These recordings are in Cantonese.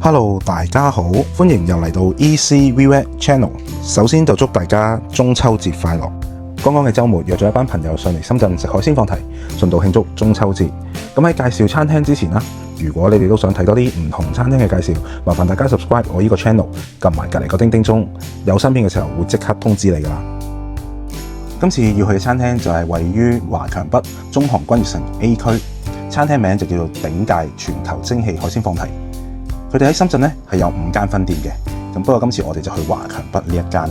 Hello， 大家好，歡迎又嚟到 EasyViewEd Channel。首先就祝大家中秋節快樂。剛剛嘅週末約咗一班朋友上嚟深圳食海鮮放題，順道慶祝中秋節。咁喺介紹餐廳之前啦，如果你哋都想睇多啲唔同餐廳嘅介紹，麻煩大家 subscribe 我呢個 channel， 撳埋隔離個叮叮鐘，有新片嘅時候會即刻通知你㗎啦。今次要去嘅餐廳就係位於華強北中航君悅城 A 區，餐廳名就叫做鼎界全球蒸汽海鮮放題。佢哋喺深圳咧係有5間分店嘅，咁不過今次我哋就去華強北呢一間。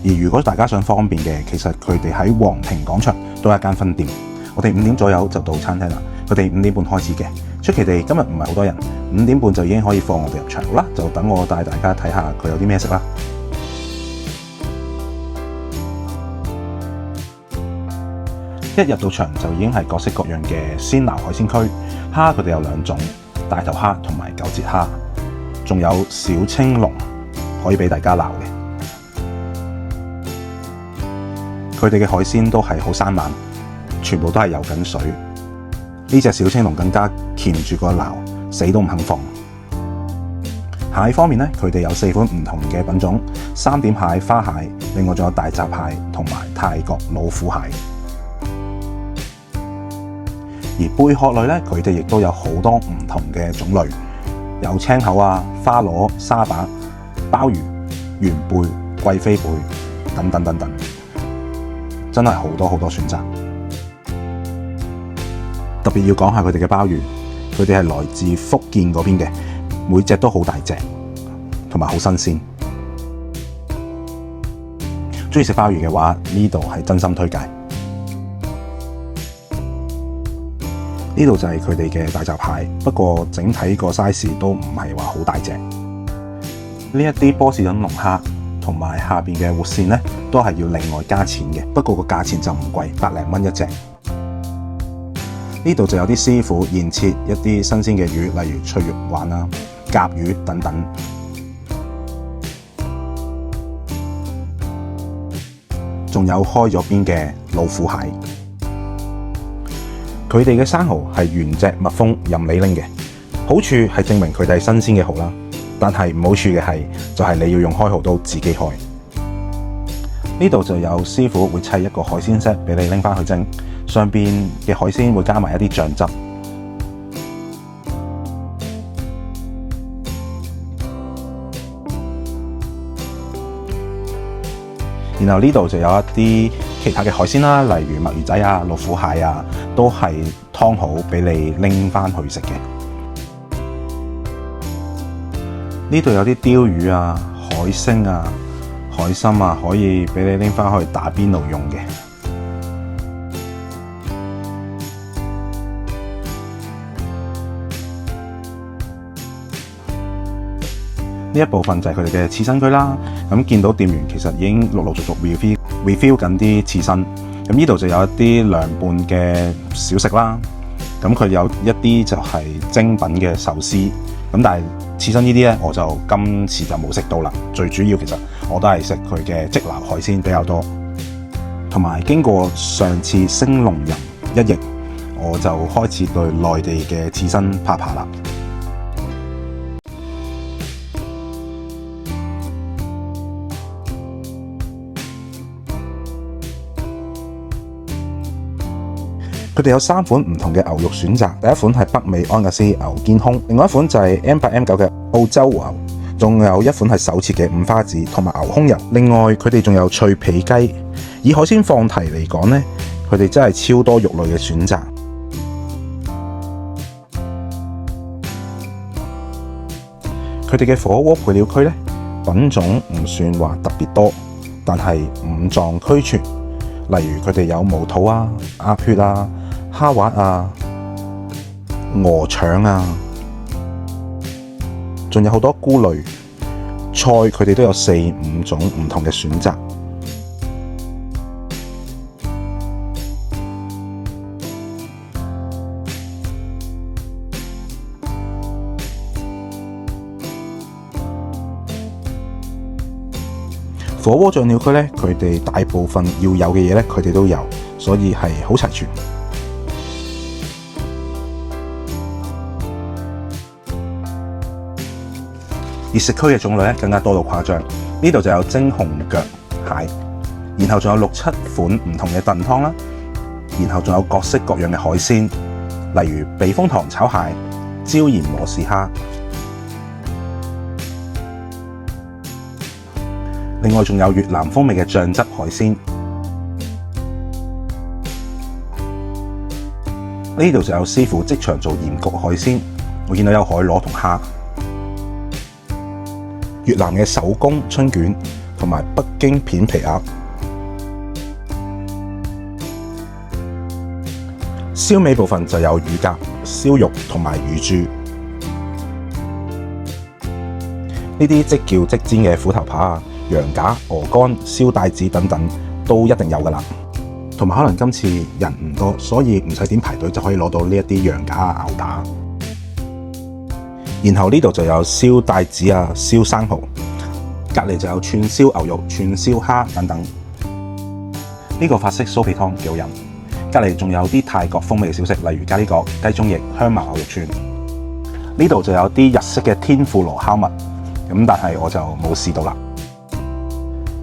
而如果大家想方便嘅，其實佢哋喺皇庭廣場都有一間分店。我哋5點左右就到餐廳啦，佢哋5點半開始嘅。出奇地今日唔係好多人，5點半就已經可以放我哋入場啦。就等我帶大家睇下佢有啲咩食啦。一入到場就已經係各式各樣嘅鮮撈海鮮區，蝦佢哋有2種，大頭蝦同埋9節蝦，仲有小青龍可以俾大家撈嘅。佢哋嘅海鮮都係好生猛，全部都係游緊水。呢隻小青龍更加鉗住個撈，死都唔肯放。蟹方面咧，佢哋有4款唔同嘅品種，3點蟹、花蟹，另外仲有大閘蟹同埋泰國老虎蟹。而貝殼類咧，佢哋亦都有好多唔同嘅種類，有青口啊、花螺、沙把、鮑魚、元貝、貴妃貝等等等等，真係好多選擇。特別要講下佢哋嘅鮑魚，佢哋係來自福建嗰邊嘅，每隻都好大隻，同埋好新鮮。鍾意食鮑魚嘅話，呢度係真心推介。呢度就係佢哋嘅大閘蟹，不過整體個 size 都唔係話好大隻。呢一啲波士頓龍蝦同埋下邊嘅活鱔咧，都係要另外加錢嘅，不過個價錢就唔貴，100零蚊一隻。呢度就有啲師傅現切一啲新鮮嘅魚，例如脆肉鯇啦、甲魚等等。仲有開咗邊嘅老虎蟹。佢哋嘅生蠔係原隻密封任你拎嘅，好處係證明佢哋係新鮮嘅蠔啦。但係唔好處嘅係，就係你要用開蠔刀自己開。呢度就有師傅會砌一個海鮮 set 俾你拎翻去蒸，上邊嘅海鮮會加埋一啲醬汁。然後呢度就有一啲其他嘅海鮮啦，例如墨魚仔啊、老虎蟹啊，都係湯好俾你拎翻去食嘅。呢度有啲鯛魚啊、海星啊、海參啊，可以俾你拎翻去打邊爐用嘅。呢一部分就係佢哋嘅刺身區啦。咁見到店員其實已經陸續 refill 緊啲刺身。咁呢度就有一啲涼拌嘅小食啦。咁佢有一啲就係精品嘅壽司。咁但係刺身呢啲咧，我就今次就冇食到啦。最主要其實我都係食佢嘅即撈海鮮比較多。同埋經過上次升龍吟一役，我就開始對內地嘅刺身怕啦。佢哋有3款唔同嘅牛肉選擇，第一款係北美安格斯牛肩胸，另外一款就係 M8、M9 嘅澳洲牛，仲有一款係手切嘅五花子同埋牛胸油。另外佢哋仲有脆皮雞。以海鮮放題嚟講呢，佢哋真係超多肉類嘅選擇。佢哋嘅火鍋配料區呢，品種唔算話特別多，但係五臟俱全。例如佢哋有毛肚啊、鴨血啊、蝦滑啊、鵝腸啊，仲有好多菇類菜，佢哋都有4-5種唔同嘅選擇。火鍋醬料區咧，佢哋大部分要有嘅嘢咧，佢哋都有，所以係好齊全。而食區嘅種類咧更加多到誇張，呢度就有蒸紅腳蟹，然後仲有6、7款唔同嘅燉湯啦，然後仲有各式各樣嘅海鮮，例如避風塘炒蟹、椒鹽磨豉蝦。另外仲有越南風味嘅醬汁海鮮。呢度就有師傅即場做鹽焗海鮮，我見到有海螺同蝦。越南嘅手工春卷同埋北京片皮鴨。燒味部分就有乳鴿、燒肉同埋乳豬。呢啲即叫即煎嘅虎頭扒啊、羊架、鵝肝、燒帶子等等都一定有㗎喇。同埋可能今次人唔多，所以唔使點排隊就可以攞到呢一啲羊架啊、牛打。然後呢度就有燒帶子啊、燒生蠔，隔離就有串燒牛肉、串燒蝦等等。呢個法式酥皮湯幾好飲。隔離仲有啲泰國風味嘅小食，例如咖喱角、雞中翼、香茅牛肉串。呢度就有啲日式嘅天婦羅烤物，咁但係我就冇試到啦。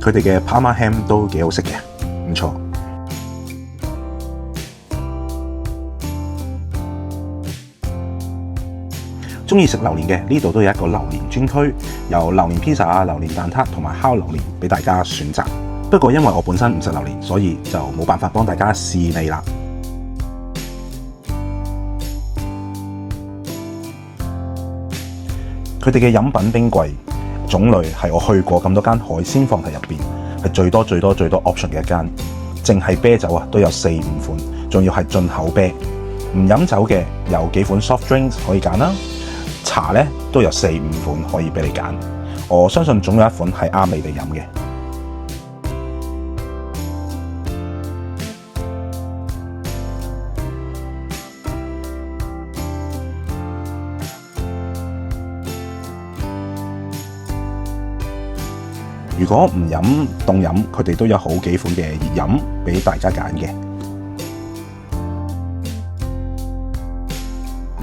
佢哋嘅 Parma ham 都幾好食嘅，唔錯。中意食榴蓮嘅，呢度都有一個榴蓮專區，有榴蓮披薩啊、榴蓮蛋撻同埋烤榴蓮俾大家選擇。不過因為我本身唔食榴蓮，所以就冇辦法幫大家試味啦。佢哋嘅飲品冰櫃種類係我去過咁多間海鮮放題入邊係最多 option 嘅一間，淨係啤酒啊都有4、5款，仲要係進口啤。唔飲酒嘅有幾款 soft drinks 可以揀啦。茶咧都有4、5款可以俾你揀，我相信總有一款係啱你哋飲嘅。如果唔飲凍飲，佢哋都有好幾款嘅熱飲俾大家揀嘅，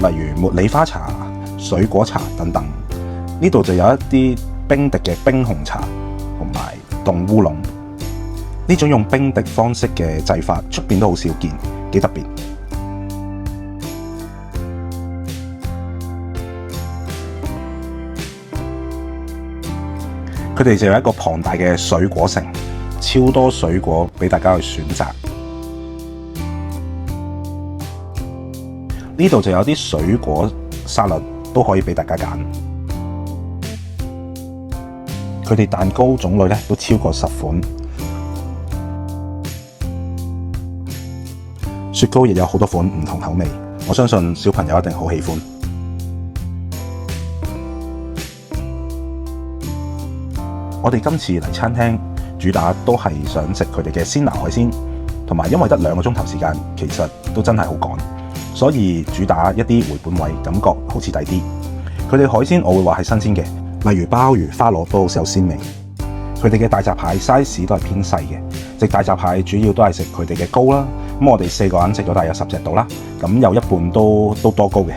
例如茉莉花茶、水果茶等等。呢度就有一啲冰滴嘅冰紅茶同埋凍烏龍。呢種用冰滴方式嘅製法，出邊都好少見，幾特別。佢哋就有一個龐大嘅水果城，超多水果俾大家去選擇。呢度就有啲水果沙律都可以俾大家揀。佢哋蛋糕種類咧都超過10款，雪糕亦有好多款唔同口味，我相信小朋友一定好喜歡。我哋今次嚟餐廳主打都係想食佢哋嘅鮮拿海鮮，同埋因為得2個鐘頭時間，其實都真係好趕，所以主打一啲回本位，感覺好似抵啲。佢哋海鮮我會話係新鮮嘅，例如鮑魚、花螺都好有鮮味。佢哋嘅大閘蟹 size 都係偏細嘅，食大閘蟹主要都係食佢哋嘅膏啦。咁我哋4個人食咗大約10隻到啦，咁有一半都多膏嘅。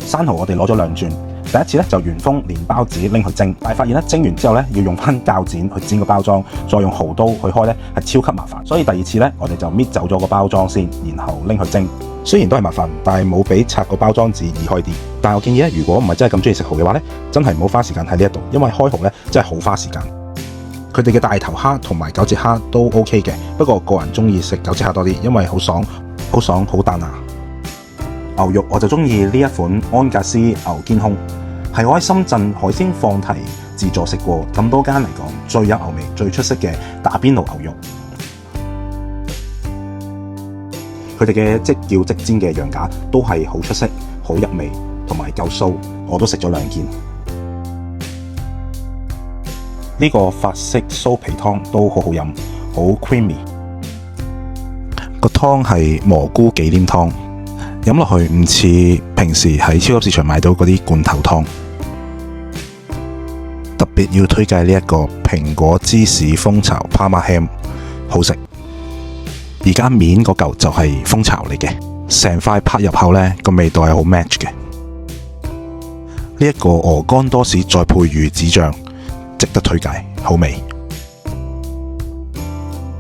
生蠔我哋攞咗2轉。第一次咧就原封連包紙拎去蒸，但係發現咧蒸完之後咧要用翻鉸剪去剪個包裝，再用蠔刀去開咧係超級麻煩，所以第2次咧我哋就搣走咗個包裝先，然後拎去蒸。雖然都係麻煩，但係冇比拆個包裝紙易開啲。但係我建議咧，如果唔係真係咁中意食蠔嘅話咧，真係唔好花時間喺呢一度，因為開蠔咧真係好花時間。佢哋嘅大頭蝦同埋九節蝦都 OK 嘅，不過個人中意食九節蝦多啲，因為好爽好彈牙。牛肉我就中意呢一款安格斯牛肩胸。係我喺深圳海鮮放題自助食過咁多間嚟講最有牛味、最出色嘅打邊爐牛肉。佢哋嘅即叫即煎嘅羊架都係好出色、好入味同埋夠酥，我都食咗2件。呢個法式酥皮湯都好好飲，好 creamy。個湯係蘑菇忌廉湯，飲落去唔似平時喺超級市場買到嗰啲罐頭湯。特別要推介呢一個蘋果芝士蜂巢 Parma ham， 好食。而家面嗰嚿就係蜂巢嚟嘅，成塊拍入口呢個味道係好 match 嘅。呢一個鵝肝多士再配魚子醬，值得推介，好味。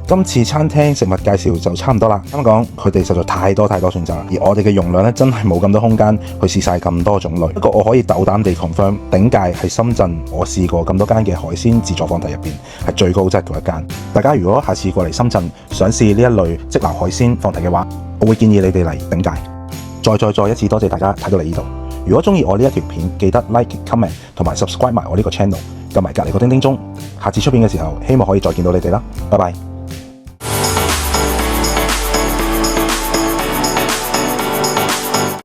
今次餐廳食物介紹就差唔多啦。咁講，佢哋實在太多選擇啦，而我哋嘅容量咧真係冇咁多空間去試晒咁多種類。不過我可以鬥膽地 confirm，頂界係深圳我試過咁多間嘅海鮮自助放題入邊係最高質嗰一間。大家如果下次過嚟深圳想試呢一類即鬧海鮮放題嘅話，我會建議你哋嚟頂界。再一次多謝大家睇到嚟呢度。如果中意我呢一條片，記得 like、comment 同埋 subscribe 埋我呢個 channel， 撳埋隔離個叮叮鐘。下次出片嘅時候，希望可以再見到你哋啦。拜拜。